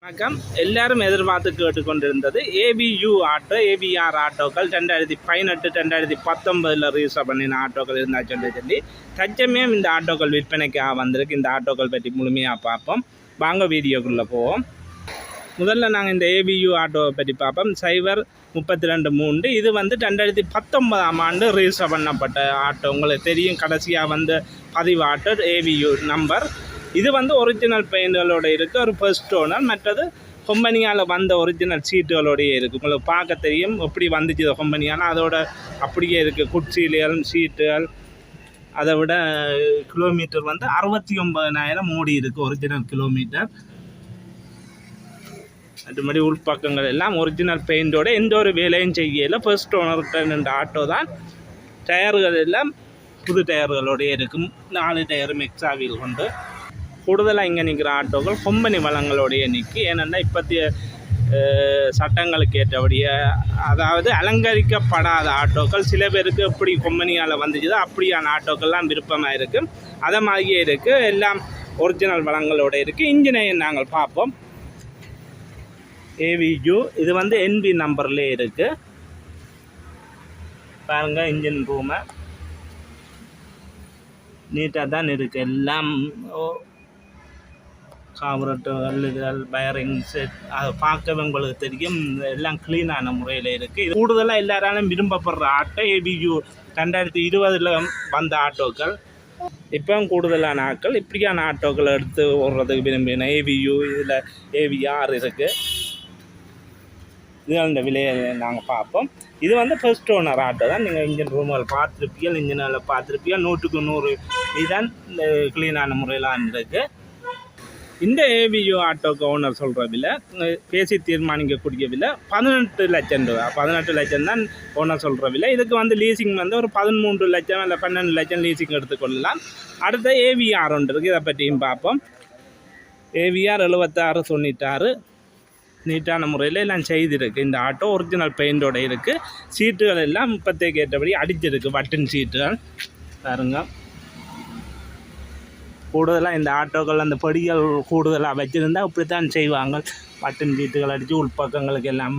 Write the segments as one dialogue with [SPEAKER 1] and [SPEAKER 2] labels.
[SPEAKER 1] வணக்கம். எல்லாரும் எதிர்பார்த்து கேட்டுக்கொண்டிருந்தது ஏபியு ஆட்டோ, ஏபிஆர் ஆட்டோக்கள் 2018 2019 ரிஜிஸ்டர் பண்ணின ஆட்டோக்கள் இருந்தால் சொல்லி தச்சமயம் இந்த ஆட்டோக்கள் விற்பனைக்காக வந்திருக்கு. இந்த ஆட்டோக்கள் பற்றி முழுமையாக பார்ப்போம். வாங்க வீடியோக்குள்ளே போவோம். முதல்ல நாங்கள் இந்த ஏபியு ஆட்டோவை பற்றி பார்ப்போம். 032 இது 2019 ரிஜிஸ்டர் பண்ணப்பட்ட ஆட்டோ. உங்களுக்கு தெரியும், கடைசியாக பதிவு ஆட்டோ ஏபியு நம்பர். இது ஒரிஜினல் பெயிண்டுகளோடு இருக்குது. ஒரு ஃபர்ஸ்ட் ஓனர். மற்றது கம்பெனியால் ஒரிஜினல் சீட்டுகளோடையே இருக்குது. உங்களுக்கு பார்க்க தெரியும் எப்படி வந்துச்சு கம்பெனியால். அதோட அப்படியே இருக்குது குட்சீலியல் சீட்டுகள். அதை விட கிலோமீட்டர் 69,000 ஓடி இருக்குது ஒரிஜினல் கிலோமீட்டர். மற்றபடி உள்பக்கங்கள் எல்லாம் ஒரிஜினல் பெயிண்டோட எந்த ஒரு வேலையும் செய்யலை. ஃபர்ஸ்ட் ஓனர்கிட்ட நின்ற ஆட்டோ தான். டயர்கள் எல்லாம் புது டயர்களோடையே இருக்கும். 4 டயரும் எக்ஸ்ட்ரா வீல் கொண்டு. கூடுதலாக இங்கே நிற்கிற ஆட்டோக்கள் கம்பெனி வளங்களோடைய நிற்கி. ஏனென்னா இப்போத்திய சட்டங்களுக்கு ஏற்றபடியே, அதாவது அலங்கரிக்கப்படாத ஆட்டோக்கள் சில பேருக்கு எப்படி கம்பெனியால் வந்துச்சுதோ அப்படியான ஆட்டோக்கள்லாம் விருப்பமாக இருக்குது. அதை மாதிரியே இருக்குது. எல்லாம் ஒரிஜினல் வளங்களோடு இருக்குது. இன்ஜினை நாங்கள் பார்ப்போம். ஏவியு இது NV நம்பர்லேயே இருக்குது. பாருங்கள், இன்ஜின் ரூமை நீட்டாக தான் இருக்குது. எல்லாம் கார்பரேட்டர்கள், இதுகள், பயரிங் செட், அதை பார்க்கவே உங்களுக்கு தெரியும். எல்லாம் க்ளீனான முறையில் இருக்குது. இது கூடுதலாக எல்லாராலும் விரும்பப்படுற ஆட்டோ ஏபியு 2020 வந்த ஆட்டோக்கள். இப்போ கூடுதலான ஆட்கள் இப்படியான ஆட்டோக்களை எடுத்து ஓடுறதுக்கு விரும்பின. ஏபியு இதில் ஏவிஆர் இருக்குது. இது அந்த விலையை நாங்கள் பார்ப்போம். இது ஃபர்ஸ்ட் ஓனர் ஆட்டோ தான். நீங்கள் இன்ஜின் ரூம்கள் பார்த்துருப்பீங்க, இன்ஜினில் பார்த்துருப்பீங்க. 100க்கு 100 இதுதான் க்ளீனான முறையிலாம் இருக்குது. இந்த ஏபியு ஆட்டோக்கு ஓனர் சொல்கிற விலை, பேசி தீர்மானிக்கக்கூடிய விலை 18 லட்சம் ரூபா. 18 லட்சம் தான் ஓனர் சொல்கிற விலை. இதுக்கு லீசிங் ஒரு 13 லட்சம் இல்லை 12 லட்சம் லீசிங் எடுத்துக்கொள்ளலாம். அடுத்த ஏவிஆர் ஒன்று இருக்குது. இதை பற்றியும் பார்ப்போம். ஏவிஆர் 7696 நீட்டான முறையில் எல்லாம் செய்திருக்கு. இந்த ஆட்டோ ஒரிஜினல் பெயிண்டோடு இருக்குது. சீட்டுகள் எல்லாம் இப்போத்தைக்கு ஏற்றபடி அடிச்சிருக்கு. பட்டன் சீட்டுகள் பாருங்க. கூடுதலாக இந்த ஆட்டோக்கள் அந்த படிகள் கூடுதலாக வச்சுருந்தால் இப்படி தான் செய்வாங்க. பட்டன் சீட்டுகள் அடித்து உள்பக்கங்களுக்கு எல்லாம்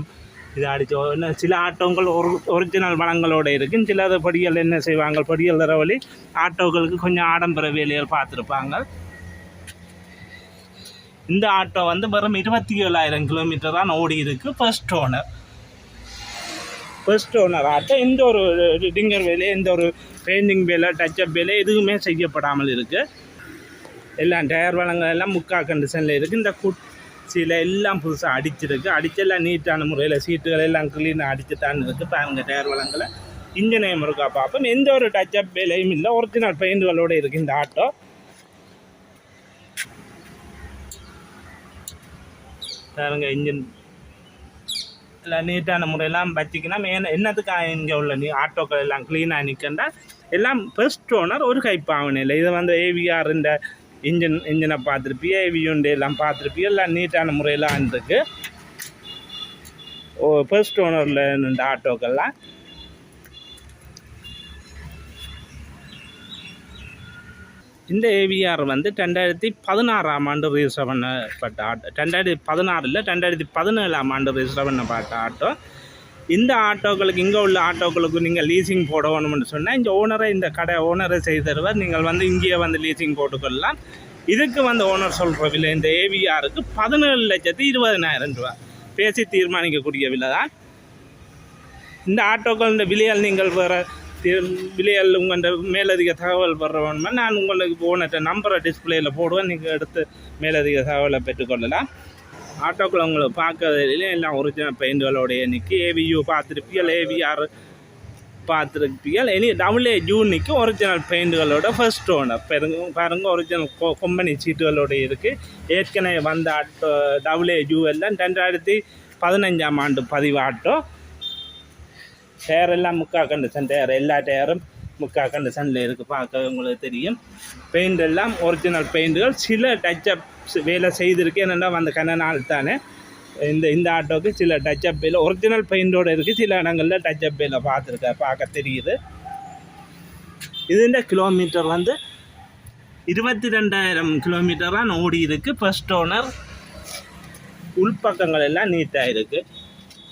[SPEAKER 1] இது அடித்து. சில ஆட்டோக்கள் ஒரிஜினல் வளங்களோடு இருக்குது. சில படிகள் என்ன செய்வாங்க, படிகள் தர வழி ஆட்டோக்களுக்கு கொஞ்சம் ஆடம்பர வேலைகள் பார்த்துருப்பாங்க. இந்த ஆட்டோ வெறும் 27,000 கிலோமீட்டர் தான் ஓடி இருக்குது. First owner auto. எந்த ஒரு டிங்கர் வேலை, எந்த ஒரு பெயிண்டிங் வேலை, டச்சப் வேலை எதுவுமே செய்யப்படாமல் இருக்குது. எல்லாம் டயர் வளங்கள் எல்லாம் முக்கால் கண்டிஷனில் இருக்குது. இந்த குச்சியில் எல்லாம் புதுசாக அடிச்சிருக்கு. அடிச்செல்லாம் நீட்டான முறையில் சீட்டுகள் எல்லாம் க்ளீனாக அடிச்சுட்டான்னு இருக்குது. பாருங்க டயர் வளங்களை. இன்ஜினையும் இருக்கா பார்ப்போம். எந்த ஒரு டச்சப் வேலையும் இல்லை. ஒரிஜினல் பெயிண்டுகளோடு இருக்குது இந்த ஆட்டோ. பாருங்க, இன்ஜின் எல்லாம் நீட்டான முறையெல்லாம் வச்சிக்கினா என்னத்துக்காக இங்கே உள்ள ஆட்டோக்கள் எல்லாம் க்ளீனாக நிற்கண்டா. எல்லாம் ஃபர்ஸ்ட் ஓனர் ஒரு கைப்பாவனை இல்லை. இது ஏவிஆர் இந்த இன்ஜினை பார்த்துருப்பியா, ஏவியுண்டு எல்லாம் பார்த்துருப்பியா. எல்லாம் நீட்டான முறையெல்லாம் இருக்குது. ஃபர்ஸ்ட் ஓனரில் இந்த ஆட்டோக்கள்லாம். இந்த ஏவிஆர் 2016 ரிஜிஸ்டர் பண்ணப்பட்ட ஆட்டோ. 2016 இல்லை 2017 ரிஜிஸ்டர் பண்ணப்பட்ட ஆட்டோ. இந்த ஆட்டோக்களுக்கு, இங்கே உள்ள ஆட்டோக்களுக்கு நீங்கள் லீசிங் போடணும்னு சொன்னால் இந்த கடை ஓனரை செய்து தருவார். நீங்கள் இங்கேயே லீசிங் போட்டுக்கொள்ளலாம். இதுக்கு ஓனர் சொல்கிற விலை இந்த ஏவிஆருக்கு 17,20,000 ரூபா. பேசி தீர்மானிக்கக்கூடிய விலை தான். இந்த ஆட்டோக்கள் இந்த விலையால் நீங்கள் வேறு விலையால் உங்கள் மேலதிக தகவல் பெறணும்னா நான் உங்களுக்கு ஓனர்கிட்ட நம்பரை டிஸ்பிளேயில் போடுவேன். நீங்கள் எடுத்து மேலதிக தகவலை பெற்றுக்கொள்ளலாம். ஆட்டோக்களை உங்களுக்கு பார்க்கறதுலையும் எல்லாம் ஒரிஜினல் பெயிண்டுகளோடைய நிற்கி. ஏவியு பார்த்துருப்பீர்கள், ஏவிஆர் பார்த்துருப்பீர்கள். AA நிற்கி ஒரிஜினல் பெயிண்டுகளோட ஃபர்ஸ்ட் ஓனர். பாருங்க, ஒரிஜினல் கம்பெனி சீட்டுகளோடு இருக்குது. ஏற்கனவே வந்த ஆட்டோ AA எல்லாம் 2015 பதிவு ஆட்டோ. டயர் எல்லாம் முக்கால் கண்டிஷன் டயர். எல்லா டயரும் முக்கால் கண்டிஷனில் இருக்குது. பார்க்க உங்களுக்கு தெரியும். பெயிண்ட் எல்லாம் ஒரிஜினல் பெயிண்டுகள். சில டச்சப் வேலை செய்திருக்கு. என்னென்னா கனநாள் தானே இந்த ஆட்டோவுக்கு சில டச்சப் வேலை ஒரிஜினல் பெயிண்டோடு இருக்குது. சில இடங்களில் டச்சப் வேலை பார்க்க தெரியுது. இதுன்ற கிலோமீட்டர் 22,000 கிலோமீட்டர் தான் ஓடி இருக்குது. ஃபர்ஸ்ட் ஓனர் உள்பக்கங்கள் எல்லாம் நீட்டாக இருக்குது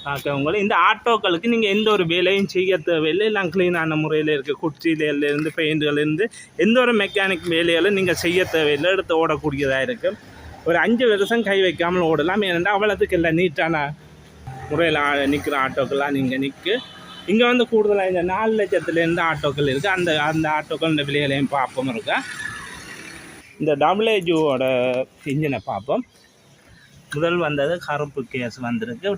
[SPEAKER 1] பார்க்கவங்களும். இந்த ஆட்டோக்களுக்கு நீங்கள் எந்த ஒரு வேலையும் செய்ய தேவையில்லை, எல்லாம் க்ளீனான முறையில் இருக்குது. குச்சியிலேருந்து பெயிண்ட்லேருந்து எந்த ஒரு மெக்கானிக் வேலைகளும் நீங்கள் செய்ய தேவையில்லை, எடுத்து ஓடக்கூடியதாக இருக்குது. ஒரு 5 வருஷம் கை வைக்காமல் ஓடலாம். ஏனென்றால் அவ்வளோத்துக்கு எல்லாம் நீட்டான முறையில் நிற்கிற ஆட்டோக்கெல்லாம் நீங்கள் நிற்கு. இங்கே வந்து கூடுதலாக இந்த 4 லட்சத்துலேருந்து ஆட்டோக்கள் இருக்குது. அந்த ஆட்டோக்கள் இந்த விலைகளையும் பார்ப்போம் இருக்கா. இந்த டபுள்ஏஜூவோட இன்ஜினை பார்ப்போம். முதல் வந்தது கருப்பு கேஸ் வந்திருக்கு,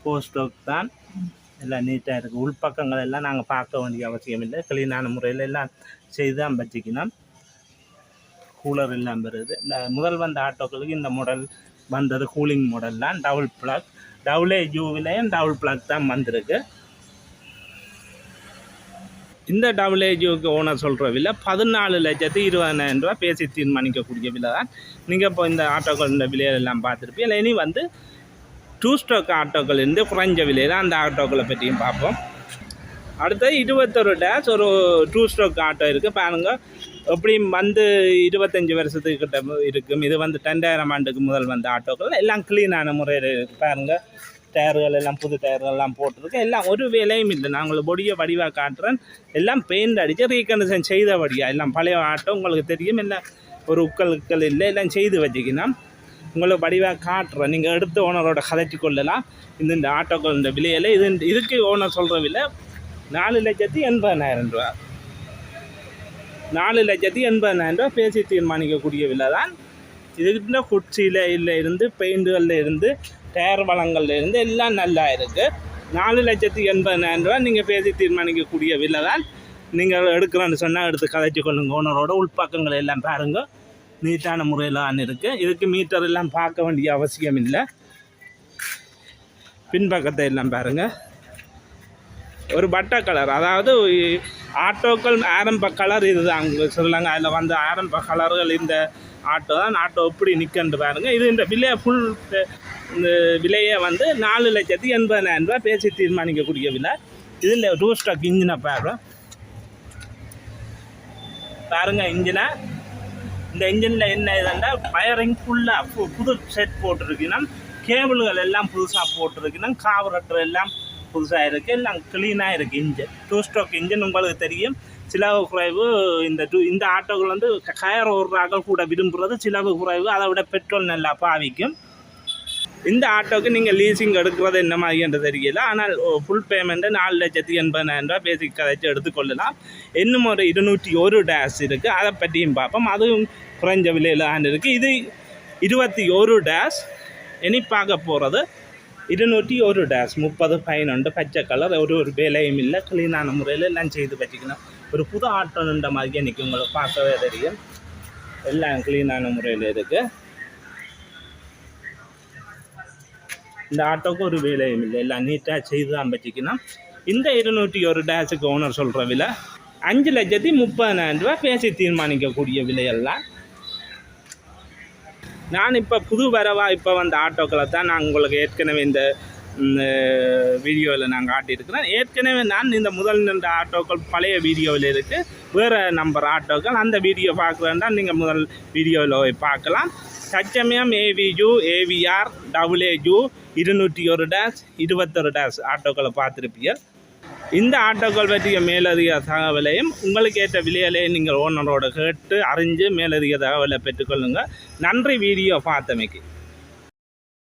[SPEAKER 1] போஸ்டோக் தான். எல்லாம் நீட்டாக இருக்குது. உள்பக்கங்கள் எல்லாம் நாங்கள் பார்க்க வேண்டிய அவசியம் இல்லை, க்ளீனான முறையில் எல்லாம் செய்து தான் வச்சுக்கணும். கூலர் எல்லாம் வருது. இந்த முதல் வந்த ஆட்டோக்களுக்கு இந்த மாடல் வந்தது கூலிங் மாடல் தான். டபுள் ப்ளக், டபுள்ஏஜூவிலையும் டபுள் ப்ளக் தான் வந்திருக்கு. இந்த டபுள்ஏஜூக்கு ஓனர் சொல்கிற விலை 14,20,000 ரூபா பேசி தீர்மானிக்கக்கூடிய விலை தான். நீங்கள் இப்போ இந்த ஆட்டோக்கள் இந்த விலையெல்லாம் பார்த்துருப்பீங்க. இல்லை இனி வந்து 2 ஸ்ட்ரோக் ஆட்டோக்கள் இருந்து குறைஞ்ச விலையில் அந்த ஆட்டோக்களை பற்றியும் பார்ப்போம். அடுத்தது 21 டேஷ் ஒரு 2 ஸ்ட்ரோக் ஆட்டோ இருக்குது பாருங்கள். எப்படியும் வந்து 25 வருஷத்துக்கிட்ட இருக்கும். இது வந்து 2000 ஆண்டுக்கு முதல் வந்த ஆட்டோக்கள் எல்லாம் க்ளீனான முறையில் இருக்குது பாருங்கள். டயர்கள் எல்லாம் புது டயர்கள்லாம் போட்டிருக்கு. எல்லாம் ஒரு வேலையும் இல்லை. நாங்கள் பொடியை வடிவாக காட்டுறேன். எல்லாம் பெயிண்ட் அடித்து ரீகண்டிஷன் செய்தபடியாக எல்லாம் பழைய ஆட்டோ உங்களுக்கு தெரியும். எல்லாம் ஒரு உக்கள் இல்லை, எல்லாம் செய்து வச்சுக்கணும். உங்களுக்கு வடிவாக காட்டுறேன். நீங்கள் எடுத்து ஓனரோட கதைச்சி கொள்ளலாம். இந்த ஆட்டோக்கள் இந்த விலையில் இதுக்கு ஓனர் சொல்கிற விலை 4,80,000 ரூபா. 4,80,000 ரூபா பேசி தீர்மானிக்கக்கூடிய விலை தான். இதுக்கிட்ட குச்சியில் இருந்து பெயிண்டுகளில் இருந்து டயர் வளங்கள்ல இருந்து எல்லாம் நல்லா இருக்குது. 4,80,000 ரூபா நீங்கள் பேசி தீர்மானிக்கக்கூடிய விலை தான். நீங்கள் எடுக்கிறோன்னு சொன்னால் எடுத்து கதைச்சி கொள்ளுங்க. ஓனரோட உள்பக்கங்களை எல்லாம் பாருங்கள், நீட்டான முறையில் தான் இருக்குது. இதுக்கு மீட்டர் எல்லாம் பார்க்க வேண்டிய அவசியம் இல்லை. பின்பக்கத்தை எல்லாம் பாருங்கள், ஒரு பட்டை கலர், அதாவது ஆட்டோக்கள் ஆரம்ப கலர் இது தான் உங்களுக்கு சொல்லுங்க. அதில் வந்து ஆரம்ப கலர்கள் இந்த ஆட்டோ தான். ஆட்டோ எப்படி நிற்கன்னு பாருங்கள். இது இந்த விலையை இந்த விலையை வந்து 4,80,000 ரூபா பேசி தீர்மானிக்கக்கூடிய விலை. இதில் 2 ஸ்ட்ரோக் இன்ஜினை பாருங்கள் இன்ஜினை. இந்த இன்ஜினில் என்ன இதுன்னா வயரிங் ஃபுல்லாக புது செட் போட்டிருக்கணும். கேபிள்கள் எல்லாம் புதுசாக போட்டிருக்கணும். கார்பரேட்டர் எல்லாம் புதுசாக இருக்குது. எல்லாம் க்ளீனாக இருக்குது. இன்ஜின் 2 ஸ்ட்ரோக் இன்ஜின் உங்களுக்கு தெரியும். சிலவு குறைவு. இந்த ஆட்டோக்கள் வந்து கயர் ஓடுறாங்க கூட விரும்புகிறது. சிலவு குறைவு, அதை விட பெட்ரோல் நல்லா பாவிக்கும். இந்த ஆட்டோக்கு நீங்கள் லீசிங் எடுக்கிறது என்ன மாதிரின்ற தெரியல. ஆனால் ஃபுல் பேமெண்ட்டு 4,80,000 ரூபா பேசிக் கதைச்சு எடுத்துக்கொள்ளலாம். இன்னும் ஒரு 201 டேஷ் இருக்குது, அதை பற்றியும் பார்ப்போம். அதுவும் குறைஞ்ச விலையில் தான் இருக்குது. இது 21 டேஷ். இனி பார்க்க போகிறது 201 டேஷ் 30 பச்சை கலர். ஒரு வேலையும் இல்லை, க்ளீனான முறையில் எல்லாம் செய்து வச்சுக்கணும். ஒரு புது ஆட்டோன்ற மாதிரி இன்றைக்கி உங்களுக்கு பார்க்கவே தெரியும். எல்லாம் க்ளீனான முறையில் இருக்குது. இந்த ஆட்டோக்கு ஒரு வேலையும் இல்லை, எல்லாம் நீட்டாக செய்து தான் வச்சுக்கணும். இந்த 201 டேஷுக்கு ஓனர் சொல்கிற விலை 5,30,000 ரூபா பேசி தீர்மானிக்கக்கூடிய விலையெல்லாம். நான் இப்போ புது வரவாக இப்போ வந்த ஆட்டோக்களை தான் நான் உங்களுக்கு ஏற்கனவே இந்த வீடியோவில் நான் காட்டியிருக்கிறேன். ஏற்கனவே நான் இந்த முதல் நின்ற ஆட்டோக்கள் பழைய வீடியோவில் இருக்குது. வேறு நம்பர் ஆட்டோக்கள் அந்த வீடியோ பார்க்குறேன்னா நீங்கள் முதல் வீடியோவில் போய் பார்க்கலாம். தற்சமயம் ஏவிஜூ, ஏவிஆர், டபுள்ஏஜூ 201 டேஷ் 21 டேஷ் ஆட்டோக்களை பார்த்துருப்பீங்க. இந்த ஆட்டோக்கள் பற்றிய மேலதிக தகவலையும் உங்களுக்கு ஏற்ற விலையிலையும் நீங்கள் ஓனரோட கேட்டு அறிஞ்சு மேலதிக தகவலை பெற்றுக்கொள்ளுங்கள். நன்றி வீடியோ பார்த்தமைக்கு.